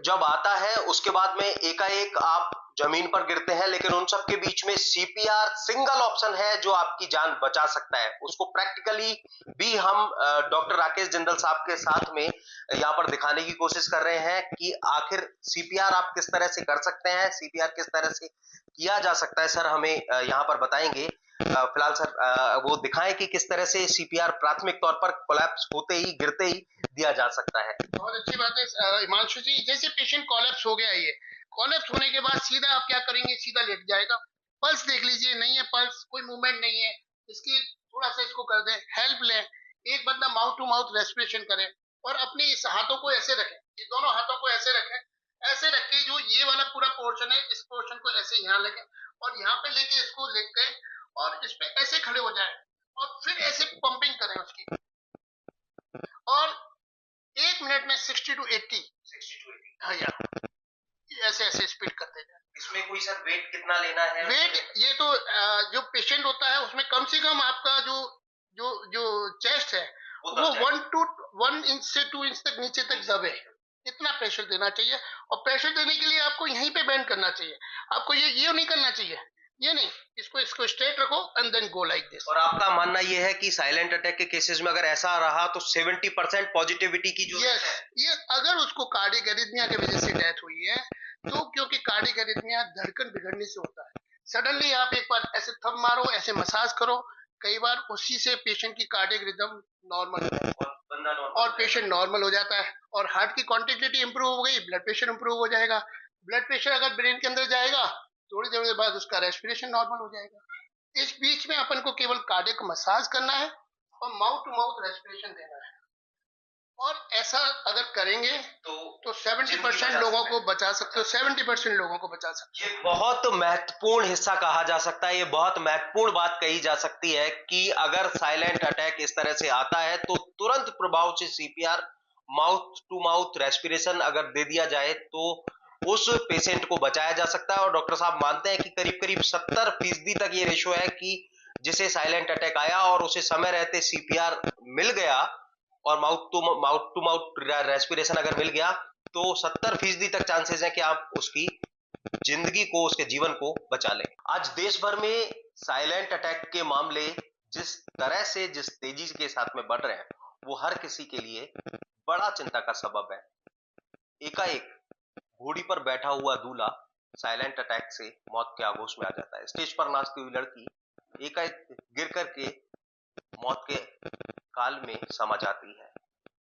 जब आता है उसके बाद में एकाएक आप जमीन पर गिरते हैं, लेकिन उन सब के बीच में सीपीआर सिंगल ऑप्शन है जो आपकी जान बचा सकता है। उसको प्रैक्टिकली भी हम डॉक्टर राकेश जिंदल साहब के साथ में यहाँ पर दिखाने की कोशिश कर रहे हैं कि आखिर सीपीआर आप किस तरह से कर सकते हैं, सीपीआर किस तरह से किया जा सकता है। सर हमें यहाँ पर बताएंगे, फिलहाल सर वो दिखाएं कि किस तरह से सीपीआर प्राथमिक तौर पर कोलैप्स होते ही, गिरते ही दिया जा सकता है। बहुत अच्छी बात है हिमांशु जी। जैसे पेशेंट कोलैप्स हो गया, ये कोलैप्स होने के बाद सीधा आप क्या करेंगे, सीधा लेट जाएगा। पल्स देख लीजिए, नहीं है पल्स, कोई मूवमेंट नहीं है, इसकी थोड़ा सा इसको कर दें, हेल्प लें। एक बंदा माउथ टू माउथ रेस्पिरेशन करे और अपने इस हाथों को ऐसे रखें, ये दोनों हाथों को ऐसे रखें, ऐसे रख के जो ये वाला पूरा पोर्शन है, इस पोर्शन को ऐसे यहाँ लगे और यहाँ पे लेके इसको लेके और इस पे ऐसे खड़े हो जाए और फिर ऐसे पंपिंग करें उसकी, और 1 मिनट में 60 to 80 हाँ यार, ऐसे ऐसे स्पीड करते जाए। इसमें कोई सर वेट कितना लेना है? वेट ये तो जो पेशेंट होता है उसमें कम से कम आपका जो जो जो चेस्ट है वो 1 इंच से 2 इंच तक नीचे तक दबे, इतना प्रेशर देना चाहिए। और प्रेशर देने के लिए आपको यहीं पे बेंड करना चाहिए, आपको ये नहीं करना चाहिए, ये नहीं, इसको स्ट्रेट रखो and then go like this. और आपका मानना ये है कि साइलेंट अटैक के केसेस में अगर ऐसा रहा तो 70% पॉजिटिविटी की जो है ये, अगर उसको कार्डियक एरिथमिया की वजह से डेथ हुई है तो, क्योंकि कार्डियक एरिथमिया धड़कन बिगड़ने से होता है। सडनली आप एक बार ऐसे थंब मारो, ऐसे मसाज करो, कई बार उसी से पेशेंट की कार्डियक रिदम नॉर्मल हो जाता है और पेशेंट नॉर्मल हो जाता है और हार्ट की कॉन्टिग्लिटी इंप्रूव हो गई, ब्लड प्रेशर इंप्रूव हो जाएगा। ब्लड प्रेशर अगर ब्रेन के अंदर जाएगा, थोड़ी देर बाद उसका रेस्पिरेशन नॉर्मल हो जाएगा। इस बीच में अपन को केवल कार्डियक मसाज करना है और माउथ टू माउथ रेस्पिरेशन देना है, और ऐसा अगर करेंगे तो 70% लोगों को बचा सकते हो, 70% लोगों को बचा सकते हो। ये बहुत महत्वपूर्ण हिस्सा कहा जा सकता है, ये बहुत महत्वपूर्ण बात कही जा सकती है कि अगर साइलेंट अटैक इस तरह से आता है तो तुरंत प्रभाव से CPR mouth to mouth respiration अगर दे दिया जाए तो उस पेशेंट को बचाया जा सकता है। और डॉक्टर साहब मानते हैं कि करीब करीब 70% तक ये रेशो है कि जिसे साइलेंट अटैक आया और उसे समय रहते सीपीआर मिल गया और माउथ टू माउथ रेस्पिरेशन अगर मिल गया तो 70% तक चांसेस है कि आप उसकी जिंदगी को, उसके जीवन को बचा लें। आज देश भर में साइलेंट अटैक के मामले जिस तरह से, जिस तेजी के साथ में बढ़ रहे हैं, वो हर किसी के लिए बड़ा चिंता का सबब है। एकाएक घोड़ी पर बैठा हुआ दूल्हा साइलेंट अटैक से मौत के आगोश में आ जाता है। स्टेज पर नाचती हुई लड़की एकाएक गिर करके मौत के काल में समा जाती है।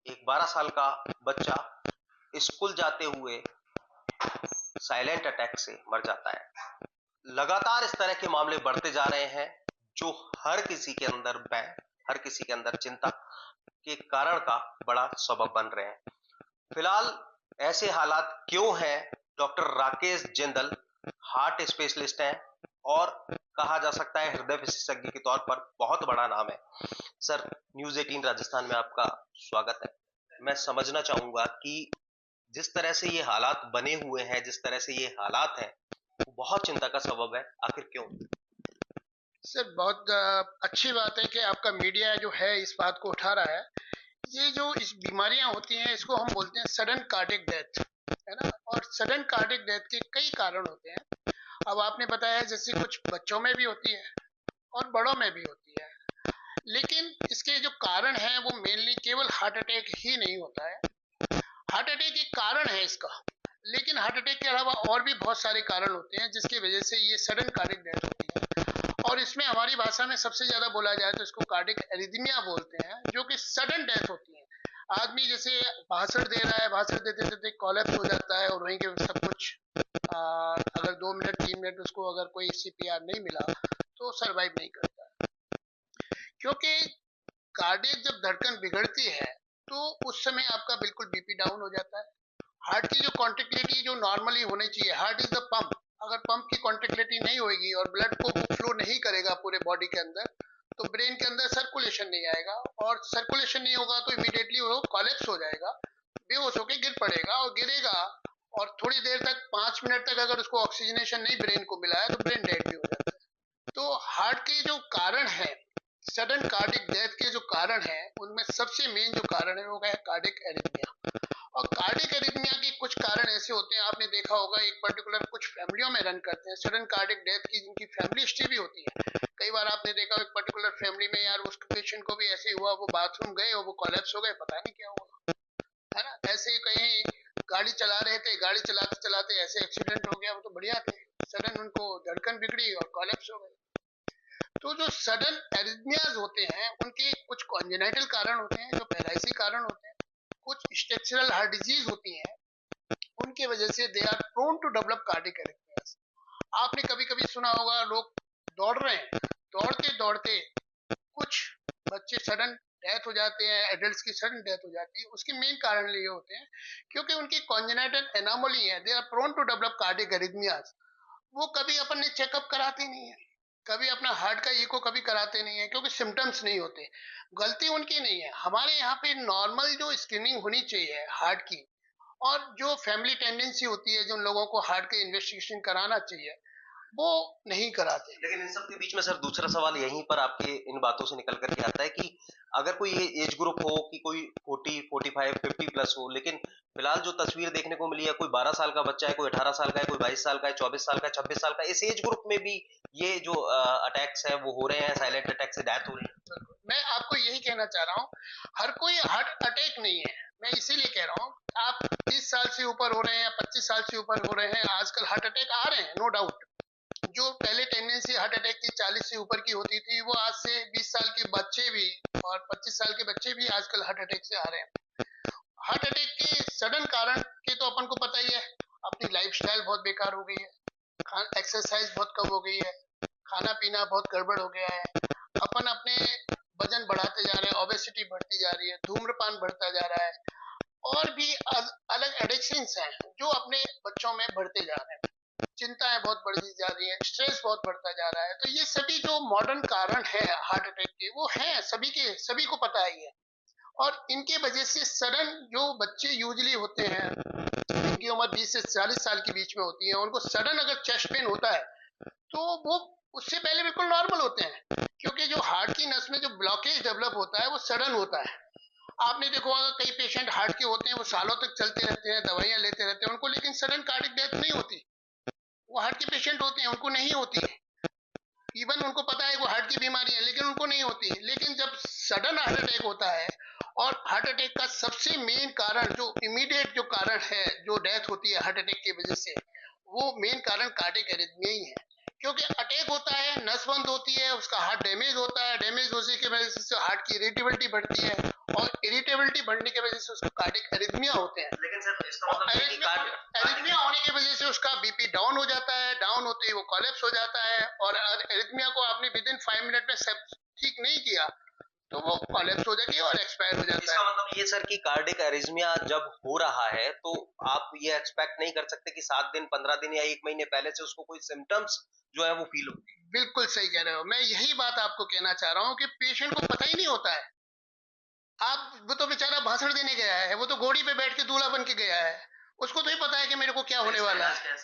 एक 12 साल का बच्चा स्कूल जाते हुए साइलेंट अटैक से मर जाता है। लगातार इस तरह के मामले बढ़ते जा रहे हैं जो हर किसी के अंदर भय, हर किसी के अंदर चिंता के कारण का बड़ा सबब बन रहे हैं। फिलहाल ऐसे हालात क्यों हैं? Doctor Rakesh Jindal heart specialist हैं और कहा जा सकता है हृदय विशेषज्ञ के तौर पर बहुत बड़ा नाम है। सर, न्यूज़ 18 राजस्थान में आपका स्वागत है। मैं समझना चाहूंगा कि जिस तरह से ये हालात बने हुए हैं, जिस तरह से ये हालात हैं, वो बहुत चिंता का सबब है। आखिर क्यों? सर, बहुत अच्छी बात है कि आपका मीडिया जो है इस बात को उठा रहा है। ये जो इस बीमारियां होती हैं इसको हम बोलते हैं सडन कार्डियक डेथ, है ना। और सडन कार्डियक डेथ के कई कारण होते हैं। अब आपने बताया जैसे कुछ बच्चों में भी होती है और बड़ों में भी होती है, लेकिन इसके जो कारण हैं वो मेनली केवल हार्ट अटैक ही नहीं होता है। हार्ट अटैक एक कारण है इसका, लेकिन हार्ट अटैक के अलावा और भी बहुत सारे कारण होते हैं जिसकी वजह से ये सडन कार्डियक डेथ होती है। और इसमें हमारी भाषा में सबसे ज्यादा बोला जाए तो इसको कार्डियक एरिथमिया बोलते हैं, जो कि सडन डेथ होती है। आदमी जैसे भाषण दे रहा है, भाषण देते देते कोलैप्स हो जाता है और वहीं के सब कुछ अगर 2 मिनट 3 मिनट उसको अगर कोई सीपीआर नहीं मिला तो सर्वाइव नहीं करता है। क्योंकि कार्डियक जब धड़कन बिगड़ती है तो उस समय आपका बिल्कुल बीपी डाउन हो जाता है। हार्ट की जो कॉन्ट्रैक्टिलिटी जो नॉर्मली होनी चाहिए, हार्ट इज द पंप, अगर पंप की कॉन्ट्रैक्टिलिटी नहीं होगी और ब्लड को फ्लो नहीं करेगा पूरे बॉडी के अंदर तो ब्रेन के अंदर सर्कुलेशन नहीं आएगा, और सर्कुलेशन नहीं होगा तो इमीडिएटली वो कोलैप्स हो जाएगा, बेहोश होकर गिर पड़ेगा और गिरेगा। और थोड़ी देर तक 5 मिनट तक अगर उसको ऑक्सीजनेशन नहीं ब्रेन को मिला है तो ब्रेन डेड भी हो जाता है। तो हार्ट के जो कारण है, सडन कार्डियक डेथ के जो कारण है, उनमें सबसे मेन जो कारण है वो है कार्डियक एरिथमिया। और कार्डियक एरिथमिया के कुछ कारण ऐसे ऐसे होते हैं, आपने देखा होगा एक पर्टिकुलर कुछ फैमिलियों में रन करते हैं सडन कार्डिक डेथ की, जिनकी फैमिली हिस्ट्री भी होती है। कई बार आपने देखा एक पर्टिकुलर फैमिली में यार उस पेशेंट को भी ऐसे ही हुआ, वो बाथरूम गए और वो कोलैप्स हो गए, पता नहीं क्या हुआ, है ना। ऐसे ही कहीं गाड़ी चला रहे थे, गाड़ी चलाते चलाते ऐसे एक्सीडेंट हो गया, वो तो बढ़िया थे, सडन उनको धड़कन बिगड़ी और कोलैप्स हो गए। तो जो सडन एरिथमियाज होते हैं उनके कुछ कॉन्जेनाइटल कारण होते हैं, जो पैराइसी कारण होते हैं, कुछ स्ट्रक्चरल हार्ट डिजीज होती है, उनकी वजह से they are prone to develop cardiac arrhythmias. आपने कभी कभी सुना होगा लोग दौड़ रहे हैं, दौड़ते दौड़ते कुछ बच्चे सडन डेथ हो जाते हैं, एडल्ट्स की सडन डेथ हो जाती है। उसके मेन कारण ये होते हैं क्योंकि उनकी कॉन्जेनाइटल एनोमली है, they are prone to develop cardiac arrhythmias. वो कभी अपन ने चेकअप कराते नहीं है, कभी अपना हार्ट का इको कभी कराते नहीं है, क्योंकि सिम्टम्स नहीं होते। गलती उनकी नहीं है, हमारे यहाँ पे नॉर्मल जो स्क्रीनिंग होनी चाहिए हार्ट की, और जो फैमिली टेंडेंसी होती है, जो लोगों को हार्ट के इन्वेस्टिगेशन कराना चाहिए, वो नहीं कराते। लेकिन इन सब के बीच में सर दूसरा सवाल यहीं पर आपके इन बातों से निकल करके आता है कि अगर कोई ये एज ग्रुप हो कि कोई 40, 45, 50 प्लस हो, लेकिन फिलहाल जो तस्वीर देखने को मिली है, कोई 12 साल का बच्चा है, कोई 18 साल का है, कोई 22 साल का है, 24 साल का है, 26 साल का, इस एज ग्रुप में भी ये जो अटैक्स है वो हो रहे हैं, साइलेंट अटैक से डेथ हो रही है। मैं आपको यही कहना चाह रहा हूँ, हर कोई हार्ट अटैक नहीं है। मैं इसीलिए कह रहा हूँ, आप 30 साल से ऊपर हो रहे हैं या 25 साल से ऊपर हो रहे हैं, आजकल हार्ट अटैक आ रहे हैं, नो डाउट। जो पहले टेंडेंसी हार्ट अटैक की 40 से ऊपर की होती थी, वो आज से 20 साल के बच्चे भी और 25 साल के बच्चे भी आजकल हार्ट अटैक से आ रहे हैं। हार्ट अटैक के सडन कारण के तो अपन को पता ही है, अपनी लाइफस्टाइल बहुत बेकार हो गई है, एक्सरसाइज बहुत कम हो गई है, खाना पीना बहुत गड़बड़ हो गया है, अपन अपने वजन बढ़ाते जा रहे हैं, ओबेसिटी बढ़ती जा रही है, धूम्रपान बढ़ता जा रहा है, और भी अलग एडिक्शंस हैं जो अपने बच्चों में बढ़ते जा रहे हैं, चिंताएं बहुत बढ़ती जा रही है, स्ट्रेस बहुत बढ़ता जा रहा है। तो ये सभी जो मॉडर्न कारण है हार्ट अटैक के, वो है सभी के, सभी को पता ही है। और इनके वजह से सडन जो बच्चे यूजली होते हैं, इनकी उम्र 20 से 40 साल के बीच में होती है, उनको सडन अगर चेस्ट पेन होता है तो वो उससे पहले बिल्कुल नॉर्मल होते हैं, क्योंकि जो हार्ट की नस में जो ब्लॉकेज डेवलप होता है वो सडन होता है। आपने देखो अगर कई पेशेंट हार्ट के होते हैं, वो सालों तक चलते रहते हैं, दवाइयां लेते रहते हैं, उनको लेकिन सडन कार्डिक डेथ नहीं होती। वो हार्ट के पेशेंट होते हैं, उनको नहीं होती है, इवन उनको पता है वो हार्ट की बीमारी है, लेकिन उनको नहीं होती। लेकिन जब सडन हार्ट अटैक होता है, और हार्ट अटैक का सबसे मेन कारण, जो इमीडिएट जो कारण है जो डेथ होती है हार्ट अटैक की वजह से, वो मेन कारण कार्डिक एरिथमिया ही है। क्योंकि अटैक होता है, नस बंद होती है, उसका हार्ट डैमेज होता है, डैमेज होने की वजह से हार्ट की इरिटेबिलिटी बढ़ती है, और इरिटेबिलिटी बढ़ने की वजह से उसको कार्डिक एरिथमिया होते हैं। लेकिन सर इसका मतलब है कि एरिथमिया होने की वजह से उसका बीपी डाउन हो जाता है, डाउन होते ही वो कोलैप्स हो जाता है, और एरिथमिया को आपने विद इन 5 मिनट में सब ठीक नहीं किया तो वो कोलैप्स हो जाती है और एक्सपायर हो जाता इसका है। मतलब ये सर कि कार्डिक एरिथमिया जब हो रहा है तो आप ये एक्सपेक्ट नहीं कर सकते कि 7 दिन, 15 दिन या 1 महीने पहले से उसको कोई सिम्टम्स जो है वो फील हो। बिल्कुल सही कह रहे हो, मैं यही बात आपको कहना चाह रहा हूँ कि पेशेंट को पता ही नहीं होता है। आप, वो तो बेचारा भाषण देने गया है, वो तो घोड़ी पे बैठ के दूल्हा बन के गया है, उसको तो ही पता है कि मेरे को क्या होने वाला है।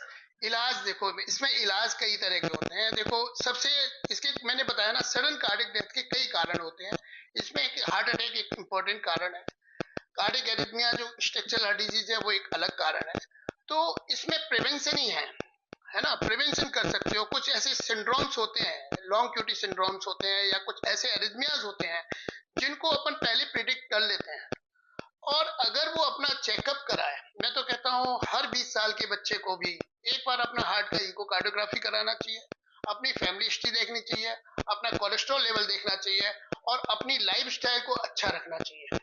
इलाज देखो, इसमें इलाज कई तरह के होते हैं। देखो सबसे, इसके मैंने बताया ना, सडन कार्डिक डेथ के कई कारण होते हैं, इसमें हार्ट अटैक एक इंपॉर्टेंट कारण है, कार्डिक एरिथमिया जो स्ट्रक्चरल हार्ट डिजीज है वो एक अलग कारण है। तो इसमें प्रिवेंशन ही है ना, प्रिवेंशन कर सकते हो। कुछ ऐसे सिंड्रोम्स होते हैं, लॉन्ग क्यूटी सिंड्रोम्स होते हैं, या कुछ ऐसे एरिथमियाज होते हैं जिनको अपन पहले प्रिडिक्ट कर लेते हैं, और अगर वो अपना चेकअप कराए, मैं तो कहता हूँ हर 20 साल के बच्चे को भी एक बार अपना हार्ट का इकोकार्डियोग्राफी कराना चाहिए, अपनी फैमिली हिस्ट्री देखनी चाहिए, अपना कोलेस्ट्रॉल लेवल देखना चाहिए, और अपनी लाइफस्टाइल को अच्छा रखना चाहिए।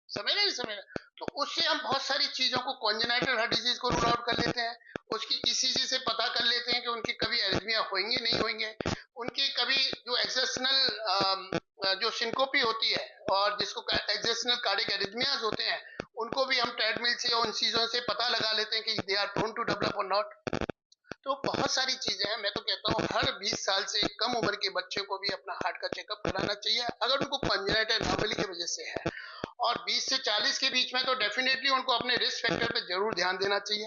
समझ रहे, समझ रहे। तो उससे हम बहुत सारी चीजों को, कॉन्जेनाइटल हार्ट डिजीज को रूल आउट कर लेते हैं, उसकी ईसीजी से पता कर लेते हैं कि उनकी कभी एरिथमिया होंगे नहीं होंगे, उनकी कभी जो एक्सेशनल जो सिंकोपी होती है, और जिसको एक्सेशनल कार्डिक एरिथमियाज होते हैं, उनको भी हम ट्रेडमिल से और उन चीजों से पता लगा लेते हैं कि they are prone to develop और नॉट। तो बहुत सारी चीजें हैं। मैं तो कहता हूँ हर 20 साल से कम उम्र के बच्चे को भी अपना हार्ट का चेकअप कराना चाहिए, अगर उनको कॉन्जेनाइटल एनोमली की वजह से है। और 20 से 40 के बीच में तो डेफिनेटली उनको अपने रिस्क फैक्टर पे जरूर ध्यान देना चाहिए,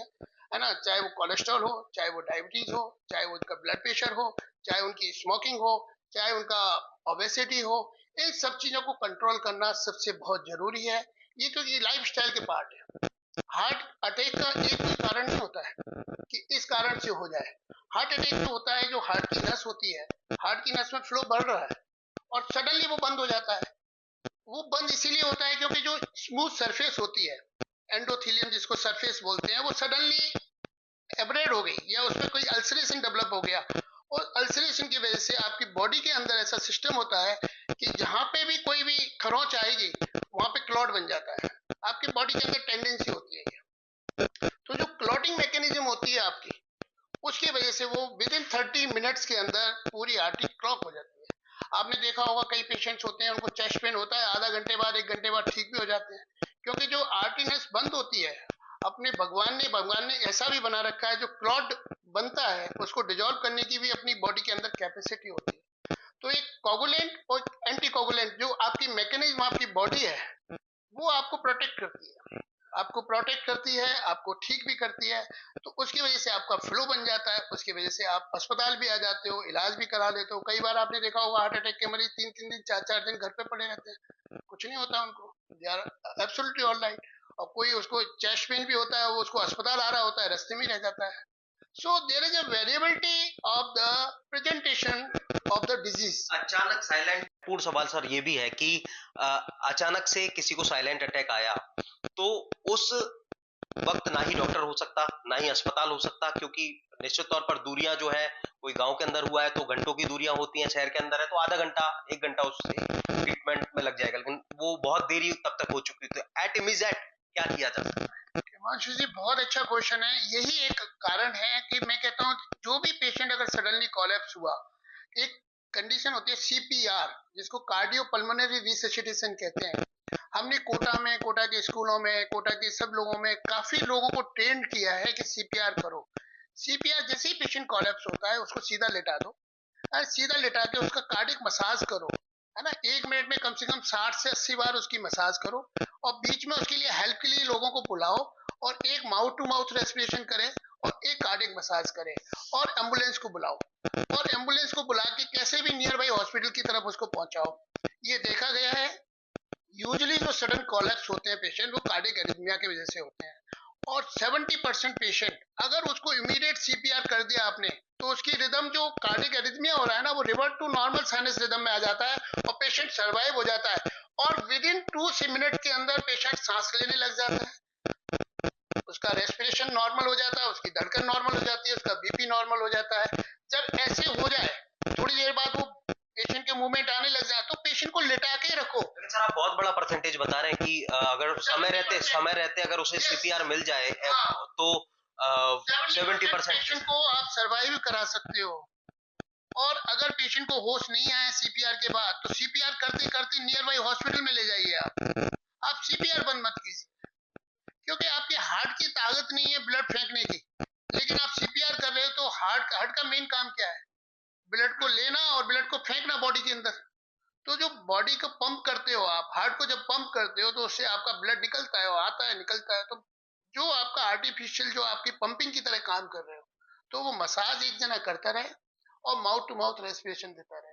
है ना, चाहे वो कोलेस्ट्रॉल हो, चाहे वो डायबिटीज हो, चाहे वो उनका ब्लड प्रेशर हो, चाहे उनकी स्मोकिंग हो, चाहे उनका ओबेसिटी हो। इन सब चीजों को कंट्रोल करना सबसे बहुत जरूरी है, ये क्योंकि लाइफ स्टाइल के पार्ट है। हार्ट अटैक का एक भी कारण नहीं होता है। से हो जाए। हार्ट अटैक जो होता है, जो हार्ट की नस होती है, हार्ट की नस में फ्लो बढ़ रहा है और सडनली वो बंद हो जाता है। वो बंद इसीलिए होता है क्योंकि जो स्मूथ सरफेस होती है, एंडोथेलियम जिसको सरफेस बोलते हैं, वो सडनली एब्रेड हो गई या उसमें कोई अल्सरेशन डेवलप हो गया। और अल्सरेशन की वजह से आपकी बॉडी के अंदर ऐसा सिस्टम होता है कि जहां पे भी कोई भी खरोंच आएगी वहां पे क्लॉट बन जाता है। आपकी बॉडी के अंदर टेंडेंसी होती है। तो जो क्लॉटिंग मैकेनिज्म होती है आपकी, उसकी वजह से वो विद इन 30 मिनट्स के अंदर पूरी आर्टरी क्लॉक हो जाती है। आपने देखा होगा कई पेशेंट्स होते हैं, उनको चेस्ट पेन होता है, आधा घंटे बाद 1 घंटे बाद ठीक भी हो जाते हैं, क्योंकि जो आर्टरी नस बंद होती है, अपने भगवान ने ऐसा भी बना रखा है, जो क्लॉट बनता है उसको डिजोल्व करने की भी अपनी बॉडी के अंदर कैपेसिटी होती है। तो एक कोगुलेंट और एंटी कोगुलेंट जो आपकी मैकेनिज्म आपकी बॉडी है, वो आपको प्रोटेक्ट करती है, आपको ठीक भी करती है। तो उसकी वजह से आपका फ्लो बन जाता है, उसकी वजह से आप अस्पताल भी आ जाते हो, इलाज भी करा लेते हो। कई बार आपने देखा होगा हार्ट अटैक के मरीज 3-3 दिन 4-4 दिन घर पे पड़े रहते हैं, कुछ नहीं होता उनको, they are absolutely all right. और कोई उसको चेस्ट पेन भी होता है, वो उसको अस्पताल आ रहा होता है, रास्ते में रह जाता है। So there is a variability of the presentation of the disease. अचानक साइलेंट पूर्ण सवाल सर ये भी है कि अचानक से किसी को साइलेंट अटैक आया तो उस वक्त ना ही डॉक्टर हो सकता, ना ही अस्पताल हो सकता, क्योंकि निश्चित तौर पर दूरियां जो है, कोई गांव के अंदर हुआ है तो घंटों की दूरियां होती हैं, शहर के अंदर है तो आधा घंटा 1 घंटा उससे ट्रीटमेंट में लग जाएगा, लेकिन वो बहुत देरी तब तक हो चुकी थी। एट इमीडिएट क्या किया जा सकता है? हिमांशु जी, बहुत अच्छा क्वेश्चन है। यही एक कारण है कि मैं कहता हूँ जो भी पेशेंट अगर सडनली कोलैप्स हुआ, एक कंडीशन होती है सीपीआर, जिसको कार्डियो पल्मोनरी रिससिटेशन कहते हैं। हमने कोटा के स्कूलों में, कोटा के सब लोगों में काफी लोगों को ट्रेंड किया है कि सीपीआर करो। सीपीआर जैसे ही पेशेंट कोलैप्स होता है उसको सीधा लेटा दो, और सीधा लेटा के उसका कार्डियक मसाज करो, है ना। 1 मिनट में कम से कम 60 से 80 बार उसकी मसाज करो, और बीच में उसके लिए हेल्प के लिए लोगों को बुलाओ, और एक माउथ टू माउथ रेस्पिरेशन करें, और एक कार्डियक मसाज करें, और एम्बुलेंस को बुलाओ, और एम्बुलेंस को बुला के कैसे भी नियर बाई हॉस्पिटल की तरफ उसको पहुंचाओ। ये देखा गया है यूजुअली जो सडन कोलैप्स होते हैं पेशेंट, वो कार्डियक एरिथमिया की वजह से होते हैं। और 70% पेशेंट अगर उसको इमीडिएट सीपीआर कर दिया आपने, तो उसकी रिदम जो कार्डियक एरिथमिया हो रहा है ना, वो revert to normal sinus rhythm में आ जाता है और पेशेंट सर्वाइव हो जाता है। और विद इन 2 मिनट के अंदर पेशेंट सांस लेने लग जाता है, उसका रेस्पिरेशन नॉर्मल हो जाता है, उसकी धड़कन नॉर्मल हो जाती है, उसका बीपी नॉर्मल हो जाता है। जब ऐसे हो जाए, थोड़ी देर बाद वो पेशेंट के मूवमेंट आने लग जाए, तो पेशेंट को लिटा के रखो। लेकिन सर आप बहुत बड़ा परसेंटेज बता रहे हैं कि अगर समय रहते अगर उसे सीपीआर मिल जाए तो 70% पेशेंट को आप सर्वाइव करा सकते हो। और अगर पेशेंट को होश नहीं आया सीपीआर के बाद, तो सीपीआर करते करते नियर बाई हॉस्पिटल में ले जाइए। आप सीपीआर बंद मत कीजिए, क्योंकि आपके हार्ट की ताकत नहीं है ब्लड फेंकने की, लेकिन आप सीपीआर कर रहे हो। तो हार्ट का मेन काम क्या है? ब्लड को लेना और ब्लड को फेंकना बॉडी के अंदर। तो जो बॉडी को पंप करते हो आप, हार्ट को जब पंप करते हो, तो उससे आपका ब्लड निकलता है, आता है, निकलता है। तो जो आपका आर्टिफिशियल जो आपकी पंपिंग की तरह काम कर रहे हो, तो वो मसाज एक जना करता रहे और माउथ टू माउथ रेस्पिरेशन देता रहे,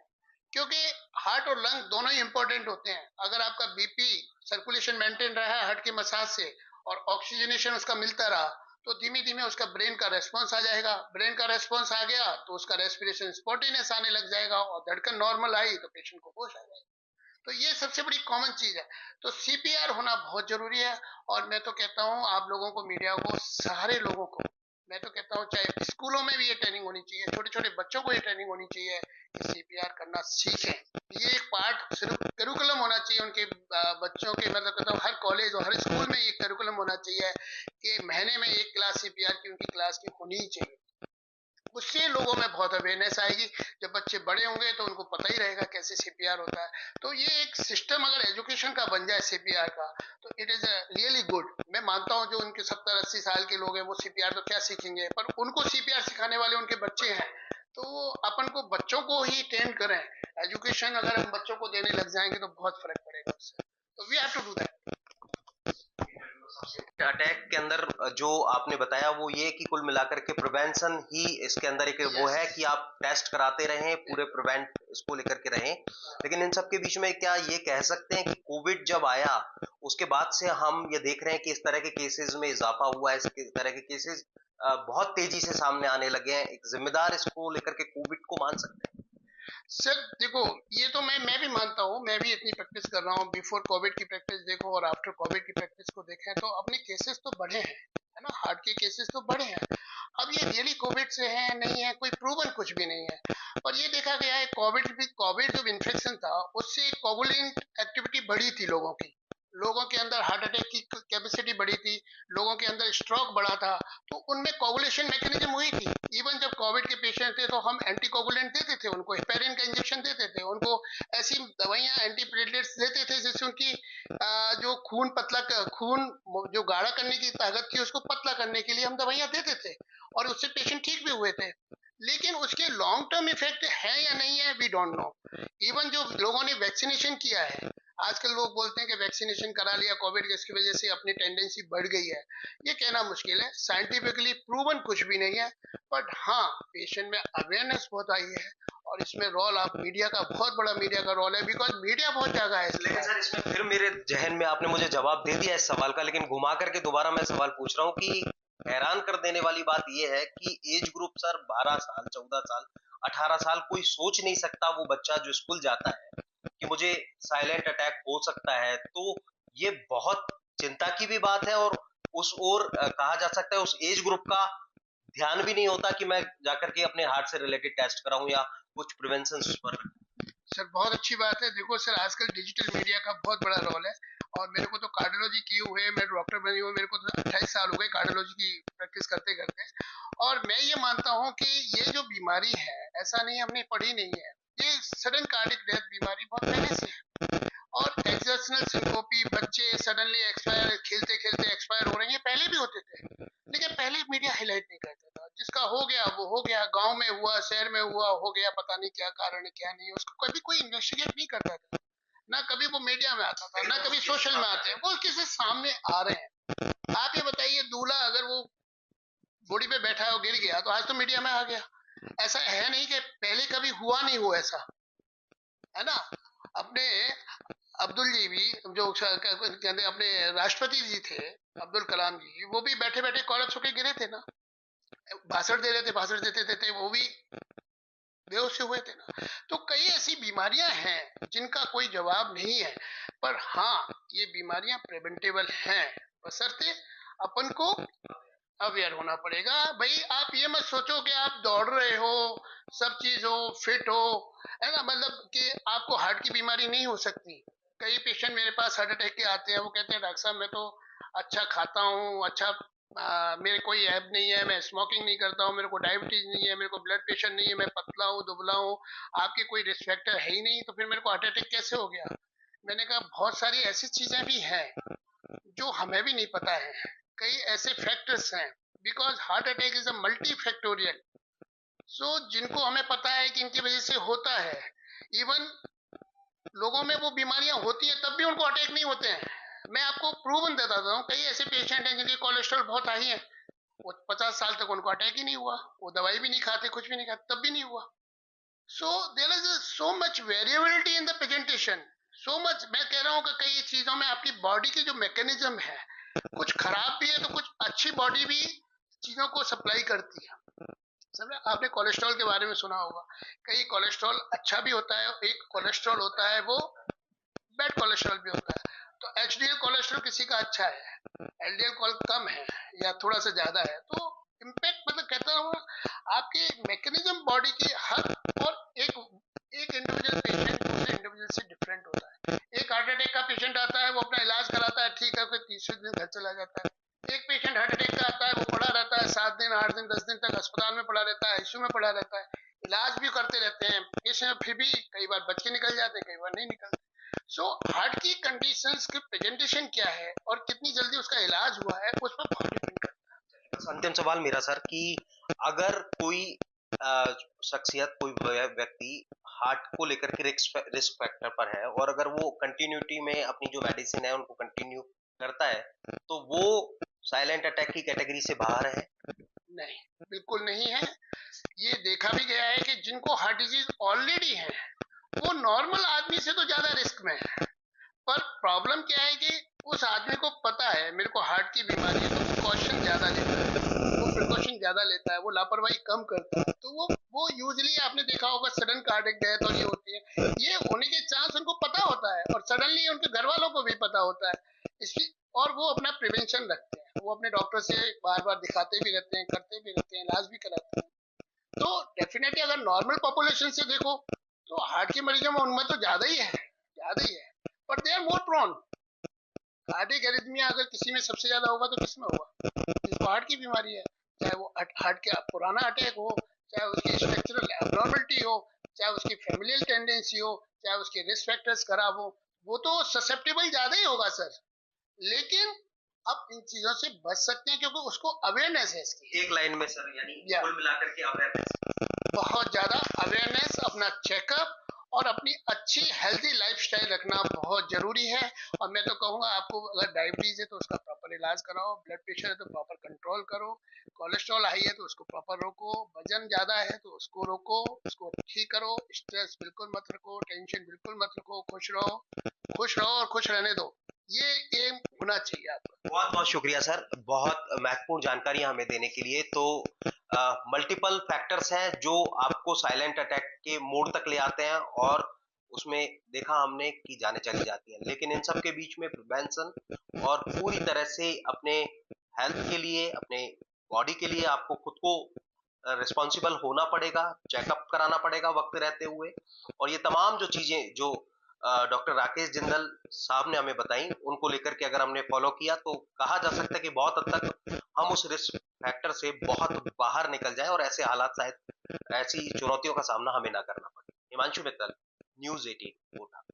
क्योंकि हार्ट और लंग दोनों ही इंपॉर्टेंट होते हैं। अगर आपका बीपी सर्कुलेशन मेंटेन रहा है हार्ट की मसाज से, और ऑक्सीजनेशन उसका मिलता रहा, तो धीमे धीमे उसका ब्रेन का रेस्पॉन्स आ जाएगा। ब्रेन का रेस्पॉन्स आ गया तो उसका रेस्पिरेशन स्पॉन्टेनियस आने लग जाएगा, और धड़कन नॉर्मल आई तो पेशेंट को होश आ जाएगा। तो ये सबसे बड़ी कॉमन चीज है। तो सीपीआर होना बहुत जरूरी है। और मैं तो कहता हूँ आप लोगों को, मीडिया को, सारे लोगों को मैं तो कहता हूँ, चाहे स्कूलों में भी ये ट्रेनिंग होनी चाहिए, छोटे छोटे बच्चों को ये ट्रेनिंग होनी चाहिए कि सीपीआर करना सीखें। ये एक पार्ट सिर्फ करिकुलम होना चाहिए उनके बच्चों के, मतलब कहता हूँ हर कॉलेज और हर स्कूल में ये करिकुलम होना चाहिए कि महीने में एक क्लास सीपीआर की उनकी क्लास की होनी ही चाहिए। उससे लोगों में बहुत अवेयरनेस आएगी। जब बच्चे बड़े होंगे तो उनको पता ही रहेगा कैसे सीपीआर होता है। तो ये एक सिस्टम अगर एजुकेशन का बन जाए सीपीआर का, तो इट इज रियली गुड। मैं मानता हूँ जो उनके 70-80 साल के लोग हैं वो सीपीआर तो क्या सीखेंगे, पर उनको सीपीआर सिखाने वाले उनके बच्चे हैं। तो अपन को बच्चों को ही ट्रेन करें। एजुकेशन अगर हम बच्चों को देने लग जाएंगे तो बहुत फर्क पड़ेगा उससे। तो we have to do that. Attack के अंदर जो आपने बताया वो ये कि कुल मिलाकर के प्रिवेंशन ही इसके अंदर एक वो है कि आप टेस्ट कराते रहें, पूरे प्रिवेंट इसको लेकर के रहें। लेकिन इन सब के बीच में क्या ये कह सकते हैं कि कोविड जब आया उसके बाद से हम ये देख रहे हैं कि इस तरह के केसेस में इजाफा हुआ है, इस तरह के केसेस बहुत तेजी से सामने आने लगे हैं। एक जिम्मेदार इसको लेकर के कोविड को मान सकते हैं? सर देखो, ये तो मैं भी मानता हूँ, मैं भी इतनी प्रैक्टिस कर रहा हूँ। बिफोर कोविड की प्रैक्टिस देखो और आफ्टर कोविड की प्रैक्टिस को देखें तो अपने केसेस तो बढ़े हैं, है ना, हार्ट के केसेस तो बढ़े हैं। अब ये रियली कोविड से है नहीं है, कोई प्रूवन कुछ भी नहीं है। पर ये देखा गया है कोविड जो इन्फेक्शन था उससे कोवुलेंट एक्टिविटी बढ़ी थी लोगों की, लोगों के अंदर हार्ट अटैक की कैपेसिटी बढ़ी थी, लोगों के अंदर स्ट्रोक बढ़ा था, तो उनमें कोवुलेशन मैकेनिज्म हुई थी। इवन जब कोविड के पेशेंट थे तो हम एंटीकोगुलेंट देते थे उनको, हेपेरिन का इंजेक्शन देते थे उनको, ऐसी दवाइयां एंटीप्लेटलेट्स देते थे जिससे उनकी जो खून जो गाढ़ा करने की ताकत थी उसको पतला करने के लिए हम दवाइयां देते थे, और उससे पेशेंट ठीक भी हुए थे। लेकिन उसके लॉन्ग टर्म इफेक्ट है या नहीं है, वी डोंट नो। इवन जो लोगों ने वैक्सीनेशन किया है, आजकल लोग बोलते हैं कि वैक्सीनेशन करा लिया कोविड के, इसकी वजह से अपनी टेंडेंसी बढ़ गई है। ये कहना मुश्किल है, साइंटिफिकली प्रूवन कुछ भी नहीं है। बट हाँ, पेशेंट में अवेयरनेस बहुत आई है, और इसमें रोल आप मीडिया का, बहुत बड़ा मीडिया का रोल है, बिकॉज मीडिया बहुत ज्यादा है। लेकिन सर इसमें फिर मेरे जहन में, आपने मुझे जवाब दे दिया इस सवाल का, लेकिन घुमा करके दोबारा मैं सवाल पूछ रहा हूँ कि हैरान कर देने वाली बात यह है कि एज ग्रुप सर 12 साल, 14 साल, 18 साल, कोई सोच नहीं सकता वो बच्चा जो स्कूल जाता है कि मुझे साइलेंट अटैक हो सकता है। तो ये बहुत चिंता की भी बात है, और उस ओर कहा जा सकता है उस एज ग्रुप का ध्यान भी नहीं होता कि मैं जाकर के अपने हार्ट से रिलेटेड टेस्ट कराऊं या कुछ प्रिवेंशन पर। सर बहुत अच्छी बात है। देखो सर, आजकल डिजिटल मीडिया का बहुत बड़ा रोल है, और मेरे को तो कार्डियोलॉजी किए हुए, मैं डॉक्टर बनी हुई, मेरे को तो 28 साल हो गए कार्डियोलॉजी की प्रैक्टिस करते करते। और मैं ये मानता हूँ कि ये जो बीमारी है, ऐसा नहीं हमने पढ़ी नहीं है, ये सडन कार्डिक डेथ बीमारी बहुत पहले से है। और एक्सर्शनल सिंकोपी, बच्चे सडनली एक्सपायर, खेलते खेलते एक्सपायर हो रहे हैं, पहले भी होते थे, लेकिन पहले मीडिया हाईलाइट नहीं करता था। जिसका हो गया वो हो गया, गांव में हुआ, शहर में हुआ, हो गया, पता नहीं क्या कारण है क्या नहीं, उसको कभी कोई इन्वेस्टिगेट नहीं करता था, ना कभी वो मीडिया में आता था, ना कभी सोशल में आते हैं, वो किसी सामने आ रहे हैं। आप ये बताइए, दूल्हा अगर वो बॉडी पे बैठा है और गिर गया तो आज तो मीडिया में आ गया। ऐसा है नहीं कि पहले कभी हुआ नहीं हुआ, ऐसा है ना। अपने अब्दुल जी भी, जो कहते अपने राष्ट्रपति जी थे, अब्दुल कलाम जी, वो भी बैठे बैठे कोलैप्स होके गिरे थे ना, भाषण दे रहे थे, भाषण देते देते वो भी बेहोश से हुए थे ना। तो कई ऐसी बीमारियां हैं जिनका कोई जवाब नहीं है, पर हाँ, ये बीमारियां प्रिवेंटेबल हैं, बशर्ते अपन को अवेयर होना पड़ेगा। भाई आप ये मत सोचो कि आप दौड़ रहे हो, सब चीज हो, फिट हो, है ना, मतलब कि आपको हार्ट की बीमारी नहीं हो सकती। कई पेशेंट मेरे पास हार्ट अटैक के आते हैं, वो कहते हैं डॉक्टर साहब मैं तो अच्छा खाता हूँ, अच्छा मेरे कोई ऐब नहीं है, मैं स्मोकिंग नहीं करता हूँ, मेरे को डायबिटीज नहीं है, मेरे को ब्लड प्रेशर नहीं है, मैं पतला हूँ, दुबला हूँ, आपके कोई रिस्क फैक्टर है ही नहीं, तो फिर मेरे को हार्ट अटैक कैसे हो गया। मैंने कहा बहुत सारी ऐसी चीजें भी हैं जो हमें भी नहीं पता है, कई ऐसे फैक्टर्स हैं, because heart attack is a multi factorial. So जिनको हमें पता है कि इनकी वजह से होता है, इवन लोगों में वो बीमारियां होती है तब भी उनको अटैक नहीं होते हैं। मैं आपको प्रूवन देता हूँ, कई ऐसे पेशेंट हैं जिनके कोलेस्ट्रॉल बहुत हाई है, वो 50 साल तक उनको अटैक ही नहीं हुआ, वो दवाई भी नहीं खाते, कुछ भी नहीं खाते, तब भी नहीं हुआ। So there is so much variability in the presentation, so much. मैं कह रहा हूँ कि कई चीजों में आपकी बॉडी की जो मैकेनिज्म है, कुछ खराब भी है तो कुछ अच्छी बॉडी भी चीजों को सप्लाई करती है। समझे, आपने कोलेस्ट्रॉल के बारे में सुना होगा, कई कोलेस्ट्रॉल अच्छा भी होता है, एक कोलेस्ट्रॉल होता है वो बैड कोलेस्ट्रॉल भी होता है। तो एचडीएल कोलेस्ट्रॉल किसी का अच्छा है, एलडीएल कम है या थोड़ा सा ज्यादा है, तो इम्पैक्ट, मतलब कहता हूँ आपके मैकेनिज्म बॉडी की हर, और एक इंडिविजुअल पेशेंट दूसरे इंडिविजुअल से डिफरेंट होता है। एक हार्ट अटैक का पेशेंट आता है, वो अपना इलाज कराता है, ठीक है, फिर तीसरे दिन घर चला जाता है। एक पेशेंट हार्ट अटैक का आता है, वो पड़ा रहता है 7 दिन, 8 दिन, 10 दिन तक अस्पताल में पड़ा रहता है, आईसीयू में पड़ा रहता है, इलाज भी करते रहते हैं पेशेंट, फिर भी कई बार बच के निकल जाते हैं, कई बार नहीं निकलते। सो हार्ट की कंडीशंस की प्रेजेंटेशन क्या है और कितनी जल्दी उसका इलाज हुआ है, उस पर बहुत डिपेंड करता है। बस अंतिम सवाल मेरा सर कि अगर कोई शख्सियत, कोई व्यक्ति हार्ट को लेकर के रिस्क फैक्टर पर है, और अगर वो कंटिन्यूटी में अपनी जो मेडिसिन है उनको कंटिन्यू करता है, तो वो साइलेंट अटैक की कैटेगरी से बाहर है? नहीं, बिल्कुल नहीं है। ये देखा भी गया है कि जिनको हार्ट डिजीज ऑलरेडी है वो नॉर्मल आदमी से तो ज्यादा रिस्क में है। पर प्रॉब्लम क्या है कि उस आदमी को पता है मेरे को हार्ट की बीमारी है, तो प्रिकॉशन ज्यादा लेता है, वो प्रिकॉशन ज्यादा लेता है, वो लापरवाही कम करता है, तो वो यूजली आपने देखा होगा सडन कार्डियक डेथ और ये होती है, ये होने के चांस उनको पता होता है और सडनली उनके घर वालों को भी पता होता है इसलिए, और वो अपना प्रिवेंशन रखते हैं, वो अपने डॉक्टर से बार बार दिखाते भी रहते हैं, करते भी रहते हैं, इलाज भी कराते हैं। तो डेफिनेटली अगर नॉर्मल पॉपुलेशन से देखो तो हार्ट के मरीजों में उनमें तो ज्यादा ही है, but they are more prone. Cardiac arrhythmia अगर किसी में सबसे ज्यादा होगा तो किसमें होगा, जिसको हार्ट की बीमारी है, चाहे वो हार्ट का पुराना अटैक हो, चाहे उसकी स्ट्रक्चरल एब्नॉर्मलिटी हो, चाहे उसकी फैमिलियल टेंडेंसी हो, चाहे उसके रिस्क फैक्टर्स खराब हो, वो तो ससेप्टेबल ज्यादा ही होगा सर। लेकिन अब इन चीजों से बच सकते हैं क्योंकि उसको अवेयरनेस है इसकी। एक लाइन में सर, यानी या कुल मिलाकर के अवेयरनेस, बहुत ज्यादा अवेयरनेस, अपना चेकअप और अपनी अच्छी हेल्दी लाइफस्टाइल रखना बहुत जरूरी है। और मैं तो कहूंगा आपको अगर डायबिटीज है तो उसका प्रॉपर इलाज कराओ, ब्लड प्रेशर है तो प्रॉपर कंट्रोल करो, कोलेस्ट्रॉल हाई है तो उसको प्रॉपर रोको, वजन ज्यादा है तो उसको रोको, उसको ठीक करो, स्ट्रेस बिल्कुल मत रखो, टेंशन बिल्कुल मत रखो, खुश रहो और खुश रहने दो, ये एम होना चाहिए आपका। बहुत बहुत शुक्रिया सर, बहुत महत्वपूर्ण जानकारी हमें देने के लिए। तो मल्टीपल फैक्टर्स हैं जो आपको साइलेंट अटैक के मोड तक ले आते हैं, और उसमें देखा हमने कि जाने चली जाती हैं, लेकिन इन सब के बीच में प्रिवेंशन और पूरी तरह से अपने हेल्थ के लिए, अपने बॉडी के लिए आपको खुद को रिस्पॉन्सिबल होना पड़ेगा, चेकअप कराना पड़ेगा वक्त रहते हुए। और ये तमाम जो चीजें जो डॉक्टर राकेश जिंदल साहब ने हमें बताई, उनको लेकर के अगर हमने फॉलो किया तो कहा जा सकता है कि बहुत हद तक हम उस रिस्क फैक्टर से बहुत बाहर निकल जाएं और ऐसे हालात शायद, ऐसी चुनौतियों का सामना हमें ना करना पड़े। हिमांशु मित्तल, न्यूज़ 18 कोटा।